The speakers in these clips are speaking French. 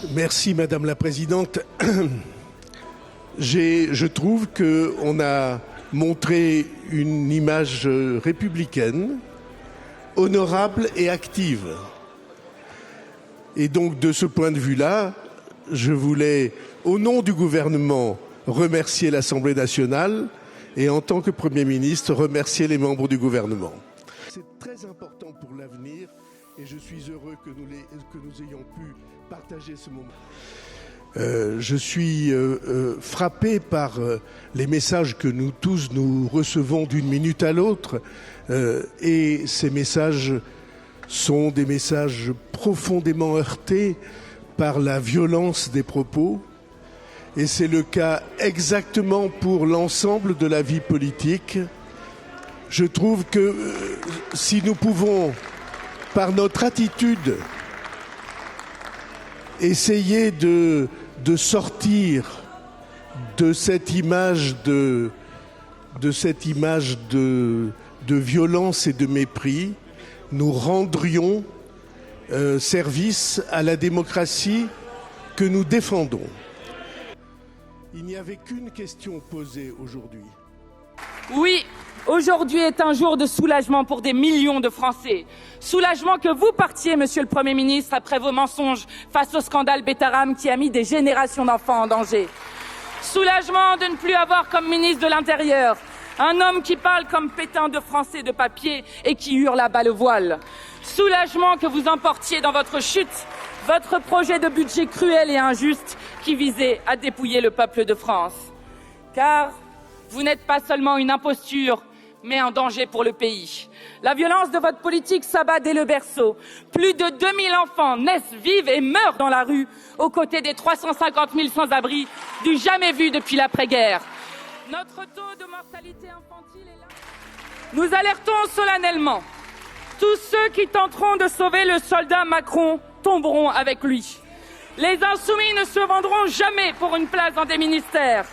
Merci Madame la Présidente. Je trouve qu'on a montré une image républicaine, honorable et active. Et donc de ce point de vue-là, je voulais, au nom du gouvernement, remercier l'Assemblée nationale et en tant que Premier ministre, remercier les membres du gouvernement. C'est très important pour l'avenir et je suis heureux que nous ayons pu partager ce moment. Je suis frappé par les messages que nous tous nous recevons d'une minute à l'autre et ces messages sont des messages profondément heurtés par la violence des propos et c'est le cas exactement pour l'ensemble de la vie politique. Je trouve que si nous pouvons, par notre attitude, essayer de sortir de cette image de violence et de mépris, nous rendrions service à la démocratie que nous défendons. Il n'y avait qu'une question posée aujourd'hui. Oui, aujourd'hui est un jour de soulagement pour des millions de Français. Soulagement que vous partiez, Monsieur le Premier ministre, après vos mensonges face au scandale Betaram qui a mis des générations d'enfants en danger. Soulagement de ne plus avoir comme ministre de l'Intérieur un homme qui parle comme Pétain de français de papier et qui hurle à bas le voile. Soulagement que vous emportiez dans votre chute votre projet de budget cruel et injuste qui visait à dépouiller le peuple de France. Car vous n'êtes pas seulement une imposture, mais un danger pour le pays. La violence de votre politique s'abat dès le berceau. Plus de 2000 enfants naissent, vivent et meurent dans la rue, aux côtés des 350 000 sans-abri du jamais vu depuis l'après-guerre. Notre taux de mortalité infantile est là. Nous alertons solennellement. Tous ceux qui tenteront de sauver le soldat Macron tomberont avec lui. Les insoumis ne se vendront jamais pour une place dans des ministères.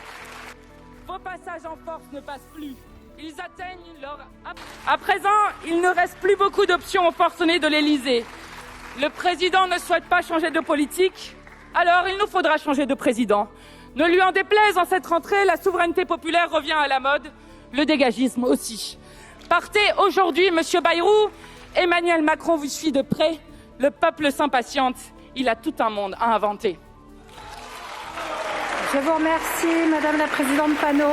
Vos passages en force ne passent plus. Ils atteignent leur... À présent, il ne reste plus beaucoup d'options aux forcenés de l'Élysée. Le président ne souhaite pas changer de politique, alors il nous faudra changer de président. Ne lui en déplaise, en cette rentrée, la souveraineté populaire revient à la mode, le dégagisme aussi. Partez aujourd'hui, Monsieur Bayrou. Emmanuel Macron vous suit de près. Le peuple s'impatiente. Il a tout un monde à inventer. Je vous remercie, Madame la Présidente Panot.